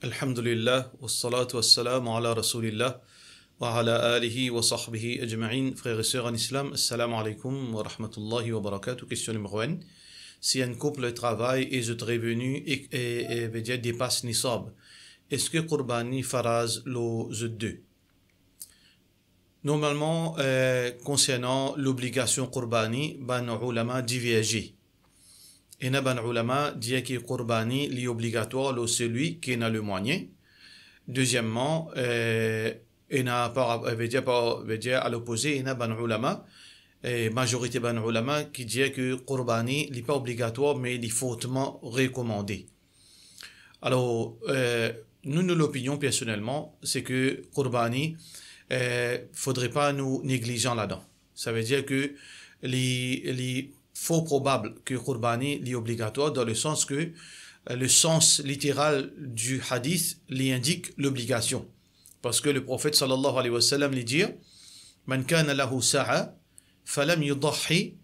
Alhamdulillah, wassalatu wassalamu ala rasulillah, wa ala alihi wa sahbihi ajma'in. Frères et sœurs en islam, assalamu alaikum wa rahmatullahi wa barakatuh. Question numéro 1. Si un couple travaille et est revenu et veut dire dépasse nisab, est-ce que Qurbani faraz le Z2? Normalement, concernant l'obligation Qurbani, ban ulama divergent. Et ban ulama dit que Qurbani est obligatoire pour celui qui a le moyen. Deuxièmement, il n'a pas, veut dire à l'opposé, il n'a ban ulama, majorité ban ulama qui dit que Qurbani n'est pas obligatoire mais il est fortement recommandé. Alors, nous l'opinion personnellement, c'est que Qurbani, faudrait pas nous négliger là-dedans. Ça veut dire que les faux probable que Qurbani est obligatoire dans le sens que le sens littéral du hadith lui indique l'obligation. Parce que le prophète sallallahu alayhi wa sallam lui dit Man kana lahu sa'a falam yudahi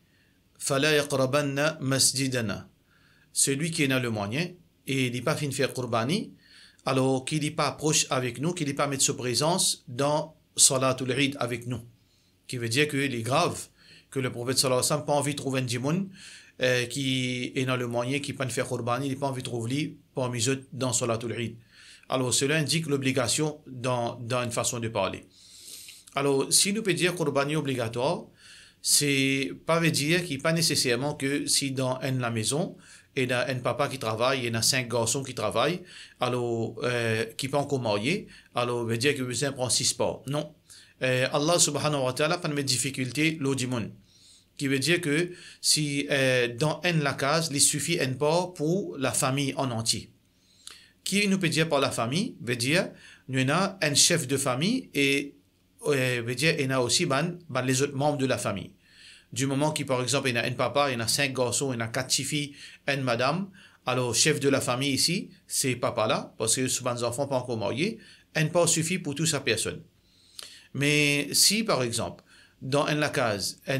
fala yaqrabanna masjidana. Celui qui a le moyen et il n'est pas fin de faire Qurbani, alors qu'il n'est pas proche avec nous, qu'il n'est pas mettre sa présence dans Salatul Eid avec nous. Qui veut dire qu'il est grave que le prophète sallallahu alayhi wa sallam n'a pas envie de trouver un djimoun qui est dans le moyen, qui peut faire Qurbani, il n'a pas envie de trouver parmi eux dans Salatul Eid. Alors cela indique l'obligation dans une façon de parler. Alors si nous peut dire Qurbani obligatoire, c'est pas veut dire qu'il n'est pas nécessairement que si dans la maison, il y a un papa qui travaille, il y a 5 garçons qui travaillent, alors qui ne sont pas encore mariés, alors veut dire que vous prend 6 parts. Non. Allah subhanahu wa ta'ala pas de difficulté l'odimon. Qui veut dire que si dans la case, il suffit un part pour la famille en entier. Qui nous peut dire par la famille, veut dire, nous avons un chef de famille et veut dire, il y a aussi les autres membres de la famille. Du moment qui, par exemple, il y a un papa, il y a 5 garçons, il y a 4 filles, une madame, alors chef de la famille ici, c'est papa-là, parce que souvent les enfants pas encore mariés, un part suffit pour toute sa personne. Mais si, par exemple, dans la case, un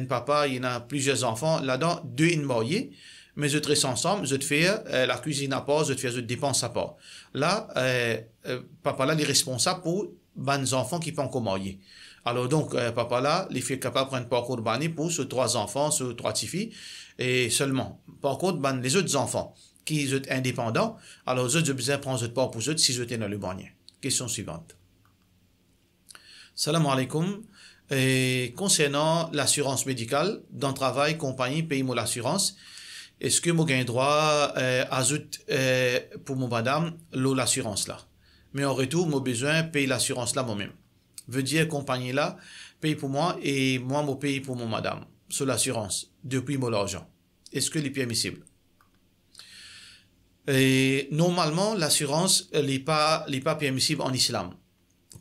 papa, il y a plusieurs enfants, là-dedans, 2 sont mariés, mais eux restent ensemble, eux font la cuisine à part, eux font les dépenses à part. Là, papa-là, il est responsable pour les enfants qui ne sont pas encore mariés. Alors donc, papa là, il fait capable de prendre part Qurbani pour ces 3 enfants, ces 3 petites filles, et seulement. Par contre, les autres enfants qui sont indépendants, alors eux, ils ont besoin de prendre part pour eux si ils sont dans le bannier. Question suivante. Salam alaikum. Et concernant l'assurance médicale, dans le travail, compagnie, paye-moi l'assurance, est-ce que moi j'ai droit à pour mon madame l'assurance là? Mais en retour, moi besoin de payer l'assurance là moi-même. Veut dire compagnie là paye pour moi et moi me paye pour mon madame sur l'assurance depuis mon argent. Est-ce que c'est permissible? Et normalement l'assurance n'est pas permissible en islam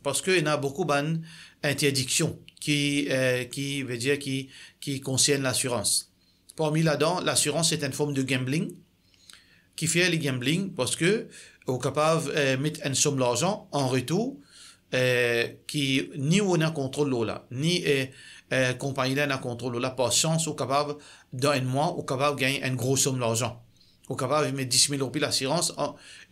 parce qu'il y a beaucoup d'interdictions qui veut dire qui concernent l'assurance. Parmi là-dedans, l'assurance est une forme de gambling qui fait le gambling parce que on est capable de mettre une somme d'argent en retour qui ni on a contrôle là, ni compagnie là n'a contrôle là. Par chance, on est capable dans un mois, on est capable de gagner une grosse somme d'argent. On est capable de mettre 10 000 € l'assurance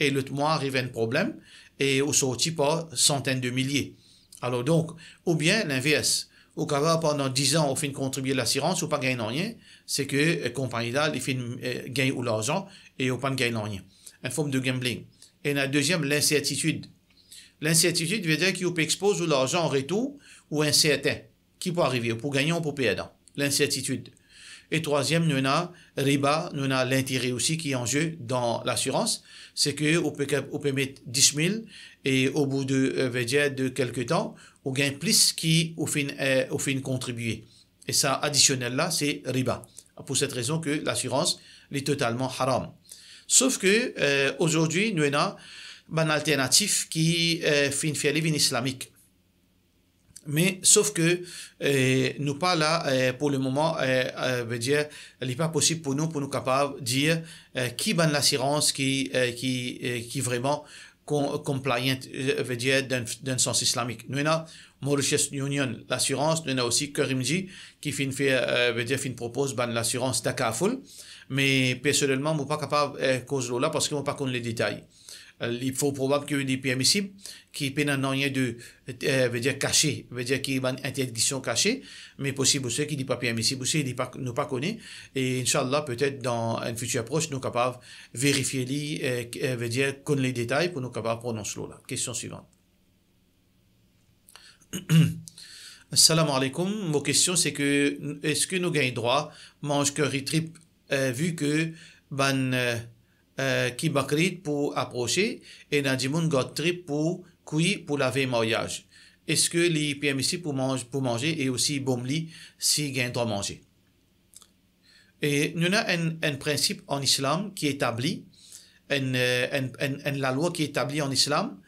et l'autre mois arrive un problème et on sortit par centaines de milliers. Alors donc, ou bien l'inverse. Au capable pendant 10 ans, on fait contribuer l'assurance, ou pas gagner rien, c'est que la compagnie là, il fait gagner ou l'argent et on pas gagner rien. Une forme de gambling. Et la deuxième, l'incertitude. L'incertitude veut dire qu'on peut exposer l'argent en retour ou incertain. Qui peut arriver, pour gagner ou pour perdre. L'incertitude. Et troisième, nous avons riba, nous avons l'intérêt aussi qui est en jeu dans l'assurance. C'est qu'on peut mettre 10 000 et au bout de quelques temps, on gagne plus qui au fin contribuer. Et ça, additionnel là, c'est riba. Pour cette raison que l'assurance est totalement haram. Sauf que aujourd'hui, nous avons une alternative qui fait une fiabilité islamique. Mais sauf que nous pas là pour le moment veut dire il n'est pas possible pour nous capables de dire qui ban l'assurance qui vraiment compliant veut dire d'un sens islamique. Nous avons Mauritius Union l'assurance, nous avons aussi Karimji qui veut dire propose ban l'assurance takaful, mais personnellement je suis pas capable cause là parce que je pas connaît les détails. Il faut probable que des permissibles qui peuvent rien de veut dire caché, veut dire qui une interdiction cachée, mais possible aussi qui n'est pas permissible aussi, il pas nous pas connaît. Et Inch'Allah, peut-être dans un futur proche, nous capables vérifier veut dire connaître les détails pour nous capables prononcer là. Question suivante. Assalamu alaikum. Ma question c'est que est-ce que nous gagnons droit mange curry trip vu que qui bakrit pour approcher et Nadimoun got trip pour cuire pour laver mariage. Est-ce que les permis pour manger et aussi bomli si gain droit manger? Et nous avons un principe en islam qui établit la loi qui établit en islam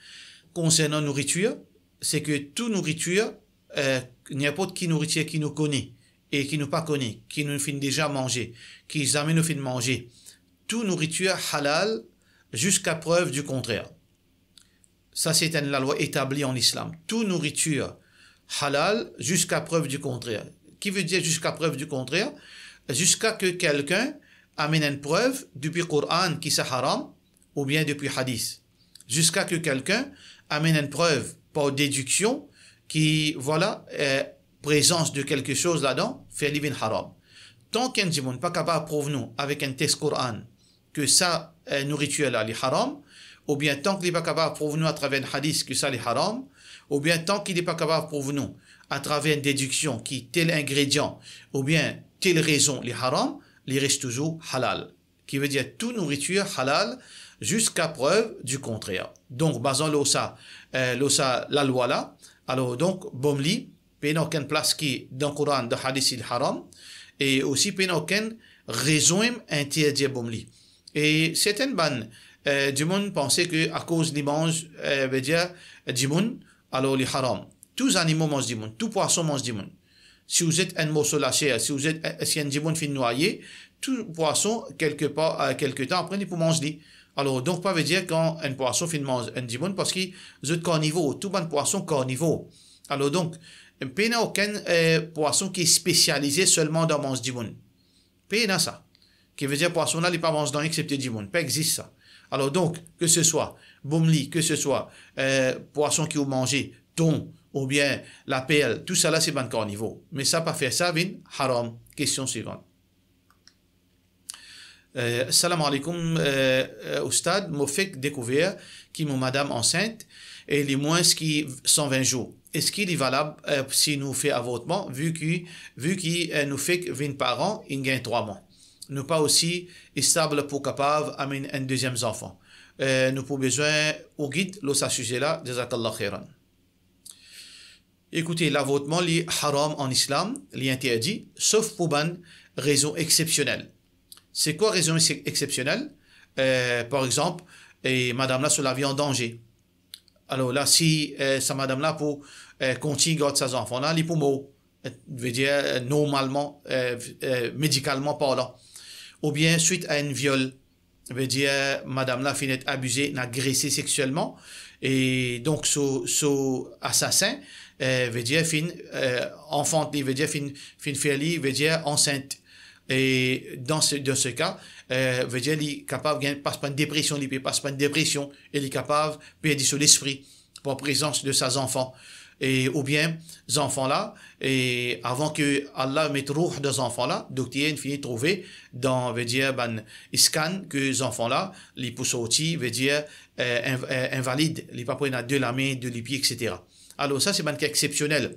concernant nourriture, c'est que toute nourriture n'importe qui nourriture qui nous connaît et qui nous pas connaît, qui nous fait déjà manger, qui jamais nous fait manger, toute nourriture halal jusqu'à preuve du contraire. Ça, c'est la loi établie en islam. Toute nourriture halal jusqu'à preuve du contraire. Qui veut dire jusqu'à preuve du contraire? Jusqu'à que quelqu'un amène une preuve depuis Coran qui c'est haram ou bien depuis hadith. Jusqu'à que quelqu'un amène une preuve par déduction qui, voilà, présence de quelque chose là-dedans, fait l'ibn haram. Tant qu'un dit pas capable de prouver nous avec un texte Coran que ça nourriture là est haram, ou bien tant qu'il n'est pas capable de prouver nous à travers un hadith que ça est haram, ou bien tant qu'il n'est pas capable de prouver nous à travers une déduction qui tel ingrédient, ou bien telle raison est haram, il reste toujours halal. Qui veut dire toute nourriture halal jusqu'à preuve du contraire. Donc, basant l'osa, la loi là, alors donc, bomli, pénal aucune place qui dans le Coran de hadith il haram, et aussi pénal aucune raison interdire bomli. Et certaines bannes du monde pensaient que à cause des mange veut dire du monde alors les haram. Tous les animaux mangent du monde, tout poisson mange du monde. Si vous êtes un morceau lâché, si vous êtes si un du monde fait noyer, tout poisson quelque temps après il peut manger. Alors donc pas veut dire quand un poisson fait manger un du monde parce que vous êtes carnivore, tout bon poisson carnivore. Alors donc il n'y a aucun poisson qui est spécialisé seulement dans manger du monde. Il y a ça. Qui veut dire poisson là, il pas mange dans excepté du monde. Pas existe ça. Alors donc, que ce soit bomli, que ce soit poisson qui ont mangé, thon, ou bien la perle, tout ça là c'est ban carnivore. Mais ça pas faire ça, vin haram. Question suivante. Salam alaikum, Oustad, m'a fait découvrir qui mon madame enceinte et les moins qui 120 jours. Est-ce qu'il est valable si nous fait avortement vu qu'il nous fait 20 par an, il gagne 3 mois? Nous pas aussi stable pour capable amener un deuxième enfant. Nous avons besoin au guide à ce sujet-là. Jazakallah khairan. Écoutez, l'avortement est haram en islam, est interdit, sauf pour une raison exceptionnelle. C'est quoi raison exceptionnelle? Par exemple, madame là sur la vie en danger. Alors là, si sa madame là pour continuer à garder ses enfants là, il peut mourir. Veut dire normalement, médicalement parlant. Ou bien suite à un viol, veut dire madame là finit abusée, agressée sexuellement, et donc so assassin veut dire enfant, veut dire veut dire enceinte. Et dans ce cas, veut dire il est capable de passe pas une dépression, il passe pas une dépression, il est capable de perdre son esprit pour présence de ses enfants. Et ou bien ces enfants là et avant que Allah mette roux des enfants là docteur finit trouver dans veut dire scan que les enfants là les poussent veut dire invalide les pas prendre de la main de les pieds etc. Alors ça c'est un cas exceptionnel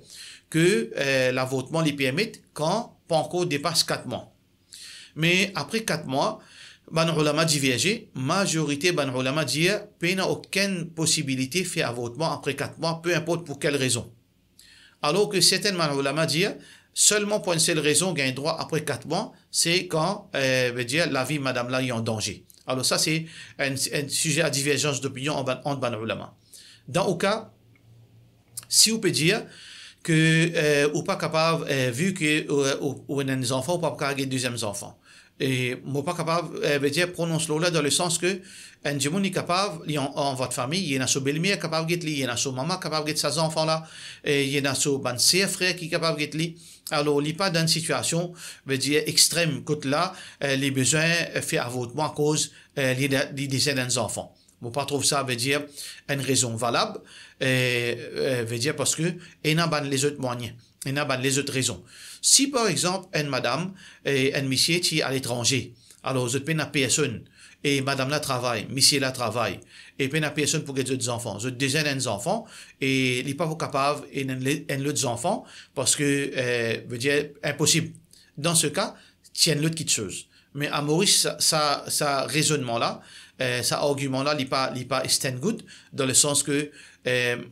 que l'avortement les permet quand pas encore dépasse 4 mois. Mais après 4 mois ban ulama divergé, majorité ban ulama dit qu'il n'y a aucune possibilité de faire avortement après 4 mois, peu importe pour quelle raison. Alors que certains ban ulama disent seulement pour une seule raison, gagne droit après 4 mois, c'est quand veut dire la vie madame là est en danger. Alors ça c'est un sujet à divergence d'opinion entre ban ulama. Dans au cas, si vous pouvez dire que ou pas capable vu que ou un enfant ou pas capable de deuxième enfant. Et moi pas capable veut dire prononce là dans le sens que un monde est capable en votre famille il y en a son belle-mère capable de il y en a son maman capable de ses enfants là et il y en a son ban frère qui capable de lui. Alors il n'est pas dans une situation veut dire extrême côté là les besoins fait avortement à cause des enfants. Moi, pas trouve ça veut dire une raison valable, veut dire parce que il y a les autres moyens, il y a les autres raisons. Si par exemple une madame et un monsieur qui est à l'étranger, alors vous avez une personne et madame la travaille, monsieur la travaille, et puis une personne pour les autres enfants, vous avez des enfants et il n'est pas capable et autres enfants parce que veut dire impossible. Dans ce cas, tiens l'autre qui chose. Mais à Maurice, ça raisonnement-là, ça argument-là, il n'est pas stand good, dans le sens que,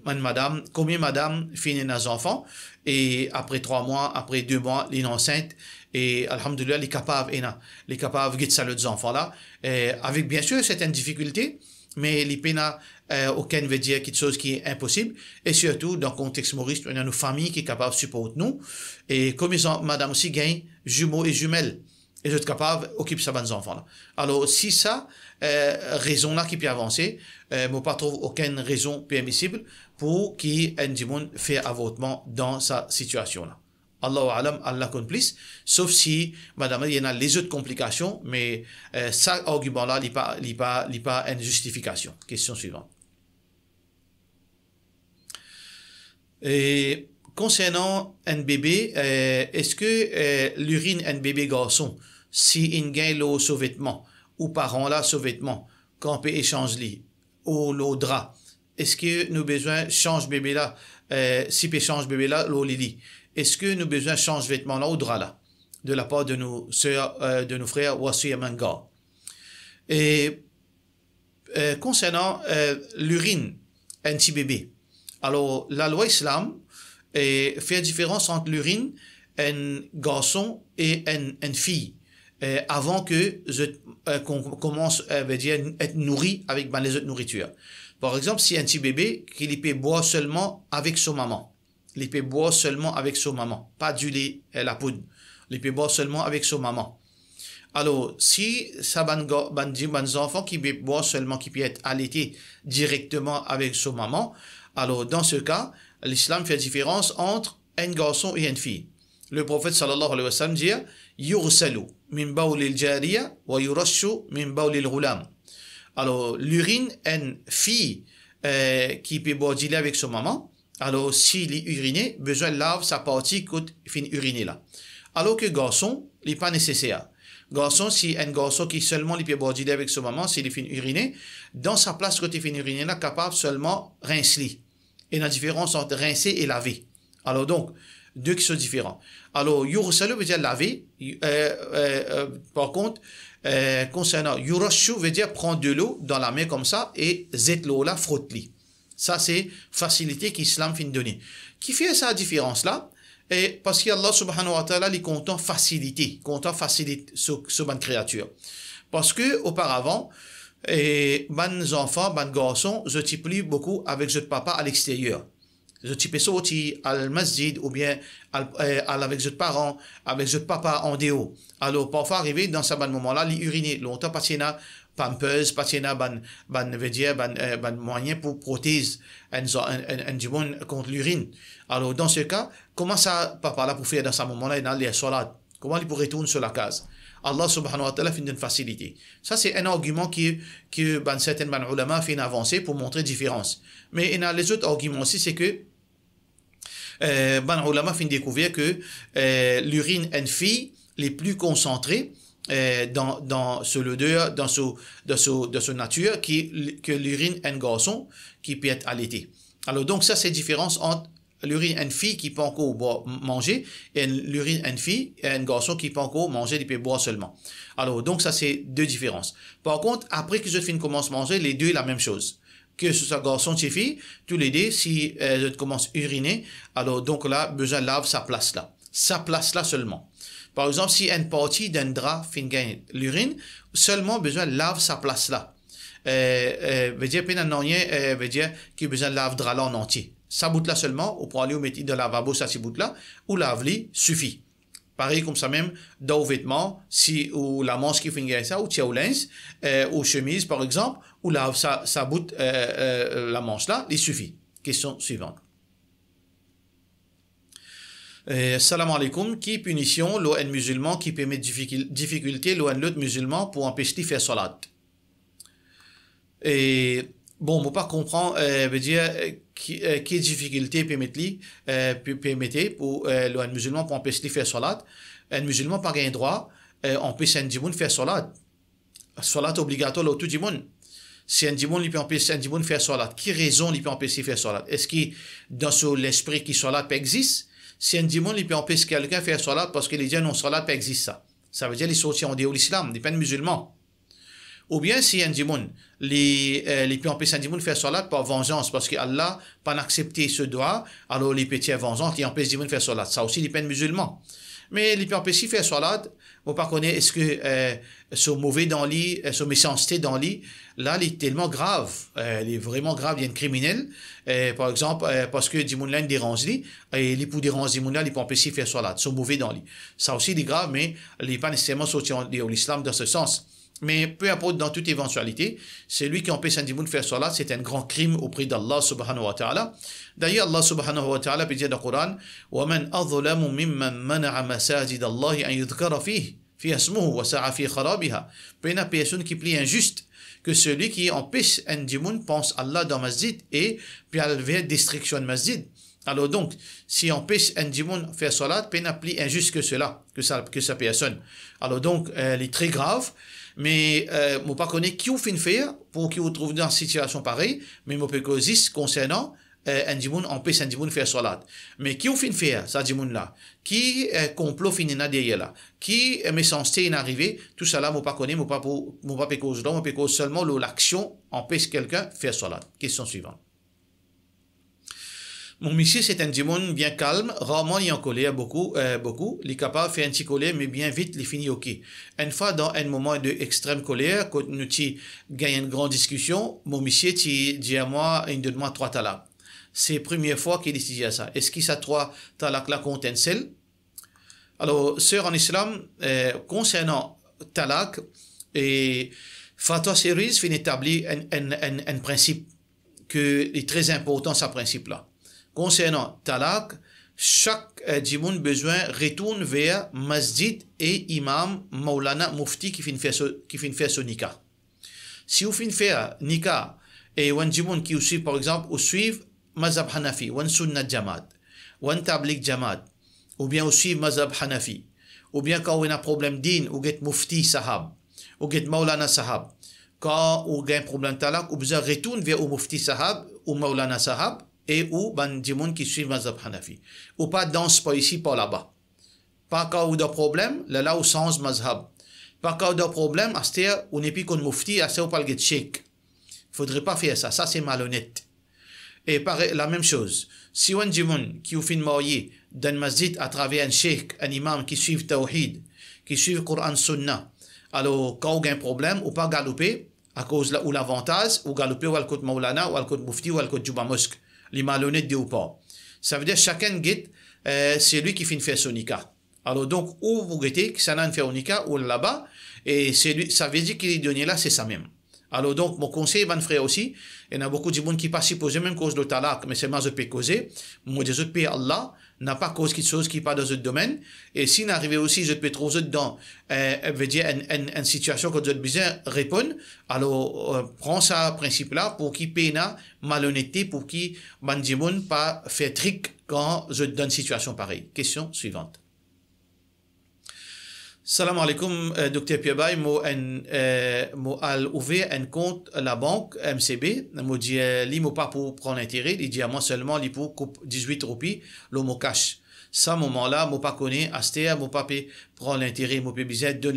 madame, combien madame finit des enfants, et après 3 mois, après 2 mois, il est enceinte, et alhamdoulilah, il est capable de guider ça les enfants-là, avec bien sûr certaines difficultés, mais il n'y a aucun veut dire quelque chose qui est impossible, et surtout, dans le contexte Maurice, on a une famille qui est capable de supporter nous, et comme madame aussi gagne jumeaux et jumelles, et être capable d'occuper sa bonnes enfants là. Alors si ça raison là qui peut avancer, moi pas trouve aucune raison permissible pour qui un monde fait avortement dans sa situation là. Allahu alam, Allah complice, sauf si madame il y en a les autres complications, mais ça argument là il pas une justification. Question suivante. Et concernant un bébé, est-ce que l'urine d'un bébé garçon, si il gagne l'eau sous-vêtement, ou parents là sous-vêtement, qu'on peut échanger ou l'eau drap, est-ce que nous besoin change bébé là, si peut change bébé là, l'eau lili, est-ce que nous besoin change vêtement là ou drap là, de la part de nos sœurs, de nos frères ou à manga. Et concernant l'urine, un petit bébé, alors la loi islam fait différence entre l'urine un garçon et une fille avant que qu'on commence veut dire être nourri avec les autres nourritures. Par exemple, si un petit bébé qu'il peut boire seulement avec son maman, il peut boire seulement avec son maman, pas du lait et la poudre, il peut boire seulement avec son maman. Alors, si ça ban enfants qui peut boire seulement, qui peut être allaité directement avec son maman, alors dans ce cas, l'islam fait différence entre un garçon et une fille. Le prophète sallallahu alayhi wa sallam dit yughsalu min bawlil jariya wa yurashu min bawlil ghulam. Alors l'urine une fille qui peut boire du lait avec son maman, alors s'il est uriné, besoin de laver sa partie quand il finit uriner là. Alors que garçon, il n'est pas nécessaire. Garçon, si un garçon qui seulement il peut boire du lait avec son maman, s'il finit uriner, dans sa place quand il finit uriner là, capable seulement rincer. Et la différence entre rincer et laver. Alors donc, deux qui sont différents. Alors, yughsalu veut dire laver. Par contre, concernant yurashu veut dire prendre de l'eau dans la main comme ça et zet l'eau là, frotte-li. Ça, c'est facilité qu'Islam fin donner. Qui fait sa différence là? Et parce qu'Allah subhanahu wa ta'ala, il est content faciliter ce bonne créature. Parce que, auparavant, ban enfants, ban garçons, je t'y plie beaucoup avec votre papa à l'extérieur. Je t'y peux sortir à masjid ou bien avec votre parents, avec votre papa en déo. Alors, parfois arriver dans ce bon moment-là, il uriner longtemps parce qu'il y a pampers, parce qu'il y a ban moyen pour prothèse un du monde contre l'urine. Alors, dans ce cas, comment ça, papa là, pour faire dans ce moment-là, dans les salades? Comment il pourrait retourner sur la case? Allah subhanahu wa ta'ala fait une facilité. Ça, c'est un argument que certains ulama fait une avancée pour montrer différence. Mais il y a les autres arguments aussi, c'est que ulama fait découvrir que l'urine d'une fille les plus concentrée dans ce l'odeur, dans sa nature, que l'urine d'un garçon qui peut être allaité. Alors donc ça, c'est la différence entre l'urine d'une fille qui peut encore manger et l'urine d'une fille et un garçon qui peut encore manger, il peut boire seulement. Alors donc ça, c'est deux différences. Par contre, après que je commence à manger, les deux la même chose. Que ce soit garçon ou fille, tous les deux, si je commence à uriner, alors donc là, besoin de laver sa place là. Sa place là seulement. Par exemple, si une partie d'un drap finit l'urine, seulement besoin de laver sa place là. Veut dire, veut dire qu'il a besoin de laver le drap là en entier. Ça bout là seulement, ou pour aller au métier de lavabo, ça s'y bout là, ou lave-li suffit. Pareil comme ça même, dans les vêtements, si, ou la manche qui finit ça, ou tia ou linge, ou chemise par exemple, ou lave ça bout la manche là, il suffit. Question suivante. Salam alaikum, qui punition l'un musulman qui permet difficulté l'un l'autre musulman pour empêcher de faire salat? Et bon, moi pas comprendre, veut dire, qui difficulté permettre pour un musulman pour empêcher de faire salat. Un musulman pas gain droit, empêcher un djimoun faire salat. Salat obligatoire là tout le monde. Si un djimoun il peut empêcher un djimoun faire salat, qui raison il peut empêcher faire salat? Est-ce que dans l'esprit qui salat existe? Si un djimoun il peut empêcher quelqu'un faire salat parce que les gens non salat existe ça. Ça veut dire les sortir en dehors de l'islam, des peines musulmans. Ou bien si un djimoun, les peut empêcher un djimoun faire salat par vengeance, parce que Allah pas accepté ce droit, alors les petits vengeance, ils empêchent djimoun faire salat. Ça aussi, les peines musulmans. Mais les peut empêcher faire salat, on pas connaître est-ce que ce mauvais dans lit, ce méchanceté dans lit, là, il est tellement grave, il est vraiment grave, il y a un criminel, par exemple, parce que djimoun là, il dérange lui, et les pour déranger djimoun là, il peut empêcher faire salat, ce mauvais dans lit. Ça aussi, il est grave, mais il n'est pas nécessairement sorti de l'islam dans ce sens. Mais peu importe, dans toute éventualité, celui qui empêche un djimoun de faire salat, c'est un grand crime auprès d'Allah subhanahu wa ta'ala. D'ailleurs, Allah subhanahu wa ta'ala peut dire dans le Coran, وَمَنْ أَظْلَمُ مِمَّنْ مَنَعَ مَسَاجِدَ اللَّهِ أَنْ يُذْكَرَ فِيهِ اسْمُهُ وَسَعَ فِي خَرَابِهَا. Peu une personne qui plie injuste que celui qui empêche un djimoun pense Allah dans masjid et puis à la destruction de masjid. Alors donc, si on empêche un djimoun faire salat, peu une plie injuste que cela, que sa personne. Alors donc, elle est très grave. Mais je ne pas connaître qui vous fait faire pour qui vous trouve dans une situation pareille, mais je peux dire concernant un djimoun empêche un djimoun faire salat. Mais qui vous fait faire ça djimoun là? Qui complot finina derrière là? Qui méchanceté est arrivé? Tout ça là, je ne pas connaître, je ne pas cause là, je peux seulement l'action empêche quelqu'un faire salat. Question suivante. Mon monsieur, c'est un djimoun bien calme, rarement il est en colère, beaucoup. Il est capable de faire un petit colère, mais bien vite, il finit ok. Une fois, dans un moment d'extrême colère, quand nous gagnons une grande discussion, mon monsieur dit à moi, il donne moi 3 talaks. C'est la première fois qu'il dit à ça. Est-ce que ça 3 talaks là compte un seul? Alors, sœur en islam, concernant talak, et Fatwa Series fait établir un principe que est très important, ce principe-là. Concernant talak, chaque djimoun besoin retourne vers masjid et imam maulana mufti qui finit faire son nikah. Si vous finissez faire nikah et un djimoun qui suit par exemple ou suivent mazhab hanafi, ou sunnat jamad, ou tabligh jamad, ou bien aussi mazhab hanafi, ou bien quand on a un problème din ou get mufti sahab, ou get maulana sahab, quand on a un problème talak, ou besoin retourne vers au mufti sahab ou maulana sahab et ou ban djimoun qui suit mazhab hanafi. Ou pas danse pas ici, pas là-bas. Pas quand on a un problème, là où sens mazhab. Pas quand on a un problème, c'est-à-dire on n'est plus qu'on mufti, c'est-à-dire on pas le cheikh. Faudrait pas faire ça, ça c'est malhonnête. Et pareil, la même chose. Si un djimoun qui ou fin marié dans le masjid à travers un cheikh, un imam qui suit tawhid, qui suit le Coran Sunna, alors quand on a un problème, ou pas galoper, à cause ou l'avantage, ou galoper ou al côté maulana, ou al côté mufti, ou al côté juba mosque. Les malhonnêtes de ou pas. Ça veut dire chacun guette, c'est lui qui finit faire son nikah. Alors donc, où vous guettez, que ça n'a fait un nikah, ou là-bas, et c'est lui, ça veut dire qu'il est donné là, c'est ça même. Alors donc, mon conseil, mon frère aussi, il y en a beaucoup de gens qui passent supposé même cause de talak, mais c'est moi je peux causer. Moi, je peux Allah, n'a pas cause quelque chose qui pas dans ce domaine. Et si n'arrive aussi, je peux trouver dans, veut dire, une situation que je besoin répondre. Alors, prends ce principe-là pour qu'il paye na malhonnêteté, pour qu'il bandimoun pas fait trick quand je donne une situation pareille. Question suivante. Salam alaikum, Dr. Piabay. Moi, al ouvert un compte à la banque MCB. Moi, dit, li mo pas pour prendre intérêt. Il dit à moi seulement, li pour 18 roupies, le mo cash. Ça, moment-là, moi pas connaît, astéa, moi pas prendre l'intérêt, moi pas besoin de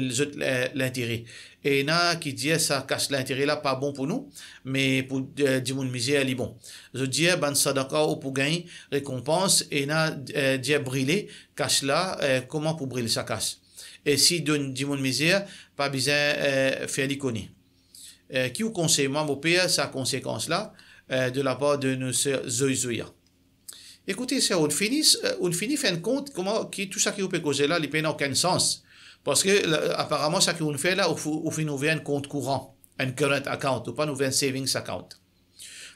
l'intérêt. Et na, qui dit, ça cache l'intérêt là, pas bon pour nous, mais pour, du monde misère, li bon. Je dis, ban sadaka ou pour gagner récompense, et na, dit, brûler, cache là, comment pour brûler sa cache? Et si donne du monde misère, pas besoin faire l'iconie. Qui vous conseille, moi, mon père, sa conséquence là, de la part de nos sœurs Zoïzoïa. Écoutez, c'est on finit fin de compte, comment, tout ça qui vous peut causer là, il n'a aucun sens. Parce que, apparemment, ça que vous fait là, vous finit ouvrir un compte courant, un current account, ou pas ouvrir un savings account.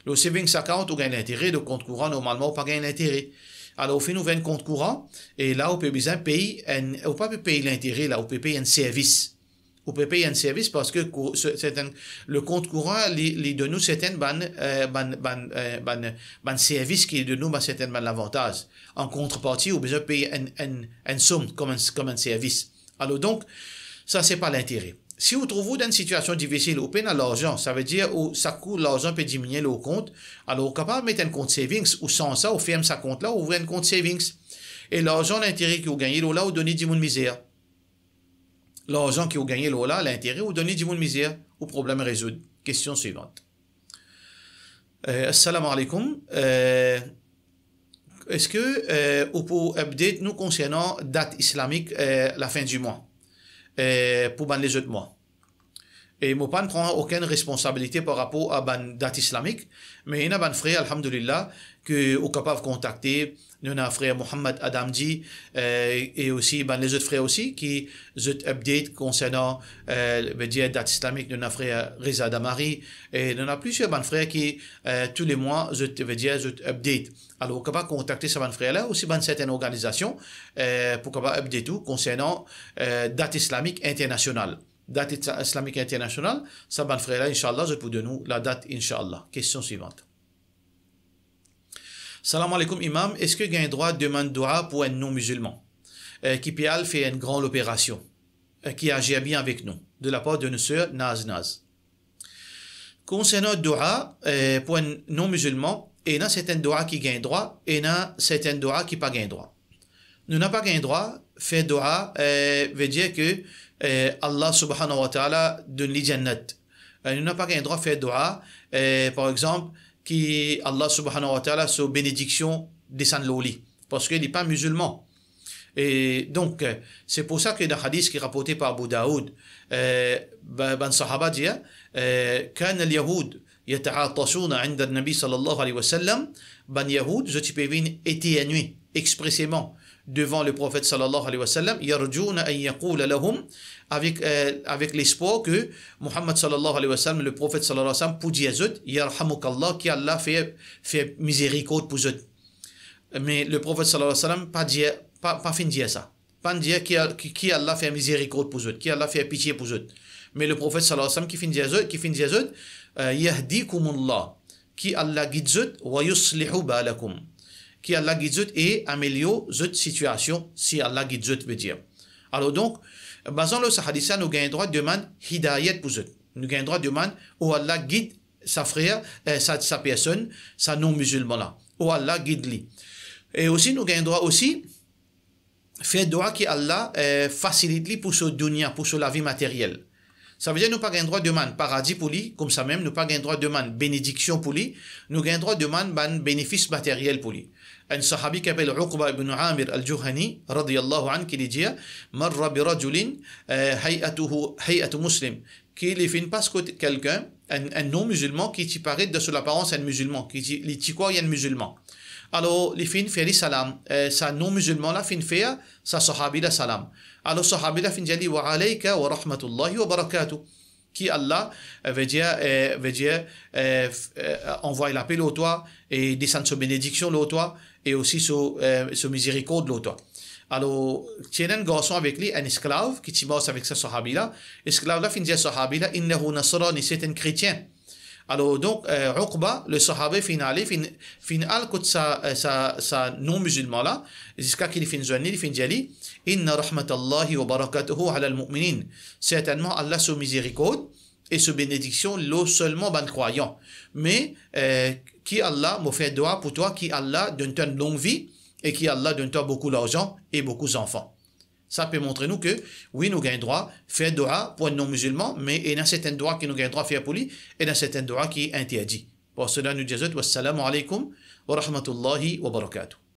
Le savings account, vous gagnez l'intérêt, le compte courant, normalement, vous pas gagner l'intérêt. Alors, au fin, nous avons un compte courant, et là, on peut besoin payer, on peut pas payer l'intérêt, là, on peut payer un service. Ou peut payer un service parce que le compte courant, les de nous, certaines ban service qui est de nous, certaines ban l'avantage. En contrepartie, ou besoin de payer une somme comme un service. Alors donc, ça, c'est pas l'intérêt. Si vous trouvez dans une situation difficile, vous payez l'argent, ça veut dire que ça coûte l'argent peut diminuer le compte. Alors, vous êtes capable de mettre un compte savings, ou sans ça, vous fermez ce compte-là, vous ouvrez un compte savings. Et l'argent, l'intérêt que vous gagnez, là, vous donnez 10 000 misère. L'argent que vous gagnez là, l'intérêt, vous donnez 10 000 misère, ou problème résoudre. Question suivante. Assalamu alaikum. Est-ce que vous pouvez update nous concernant date islamique la fin du mois pour ban les autres mois? Et moi pas ne prend aucune responsabilité par rapport à ban date islamique, mais il y a ban frère, alhamdulillah, que vous capable de contacter. Nous avons un frère Mohamed Adamdi et aussi ben, les autres frères aussi qui ont update concernant la date islamique. Nous avons un frère Reza Damari et nous avons plusieurs ben, frères qui tous les mois ont update. Alors, vous pouvez contacter ces ben, frères-là aussi ben, certaines organisations pour pouvoir update tout concernant date islamique internationale. Date islamique internationale, ça ben, frère-là, Inch'Allah, je peux donner la date, Inch'Allah. Question suivante. Salam alaikum imam, est-ce que vous avez un droit de demander dua pour un non-musulman qui peut faire une grande opération, qui agit bien avec nous, de la part de nos sœurs Naz. Concernant le dua pour un non-musulman, il y a certains dua qui gagnent droit et il y a certains dua qui pas gagnent droit. Nous n'avons pas gagné droit, faire dua veut dire que Allah subhanahu wa ta'ala donne les jannat. Nous n'avons pas gagné droit, faire dua, par exemple, qui Allah subhanahu wa ta'ala sa bénédiction descend l'oli parce qu'il n'est pas musulman. Et donc c'est pour ça que dans le hadith qui est rapporté par Abu Daoud ben sahaba dit كان اليهود يتعاطشون عند النبي صلى الله عليه وسلم ben Yahoud je peux venir éternuer expressément devant le prophète sallallahu alayhi wa sallam yarjuna an yaqula lahum avec l'espoir que Muhammad sallallahu alayhi wa sallam le prophète sallallahu alayhi wa sallam pour dire yarhamukallah qui Allah fait miséricorde pour eux. Mais le prophète sallallahu alayhi wa sallam pas fin dire ça, pas dire qui Allah fait miséricorde pour eux, qui Allah fait pitié pour eux. Mais le prophète sallallahu alayhi wa sallam qui fin dire yahdikumullah qui Allah guide eux wa yuslihu balakum qui Allah guide et améliore cette situation si Allah guide veut dire. Alors donc, basant le hadith, nous gagnons droit de demander hidayat pour eux. Nous gagnons droit de demander où Allah guide sa frère, sa personne, sa non-musulman là. Où Allah guide lui. Et aussi, nous gagnons droit aussi faire droit que Allah facilite lui pour ce dunya, pour la vie matérielle. Ça veut dire que nous pas gagnons droit de demander paradis pour lui, comme ça même, nous pas gagnons droit de demander bénédiction pour lui, nous gagnons droit de demander bénéfice matériel pour lui. Un sahabi qui s'appelle Uqba ibn Amir al-Juhani, radiyallahu anhu, qui dit marra bi rajulin hay'atu muslim, qui les fait parce que quelqu'un, un non-musulman qui paraît de sur l'apparence un musulman, qui dit les tikwa y a un musulman. Alors les fin fait salam, sa non-musulman là fin fait sa sahabi la salam. Alors sahabi la fin dit wa alayka wa rahmatullahi wa barakatuh. Qui Allah veut dire envoie l'appel au toit et descendre sa bénédiction au toit et aussi sa miséricorde au toit. Alors, tiens un garçon avec lui, un esclave qui t'image avec ce sahabi là. Esclave là, fin dire sahabi là, innahu nasrani, c'est un chrétien. Alors donc, Uqba, le sahabi final que sa non-musulman là, jusqu'à qu'il fin joindre, il fin dire inna rahmatallahi wa barakatuhu ala al-mu'minin. Certainement, Allah sa miséricorde et sa bénédiction, l'eau seulement ban croyant. Mais, qui Allah m'a fait dua pour toi, qui Allah donne une longue vie et qui Allah donne toi beaucoup d'argent et beaucoup d'enfants. Ça peut montrer nous que, oui, nous gagnons droit faire dua pour un non-musulman, mais il y a certains droits qui nous gagnent droit faire pour lui, et il y a certains droits qui est interdit. Pour cela, nous disons, wassalamu alaikum wa rahmatullahi wa barakatuh.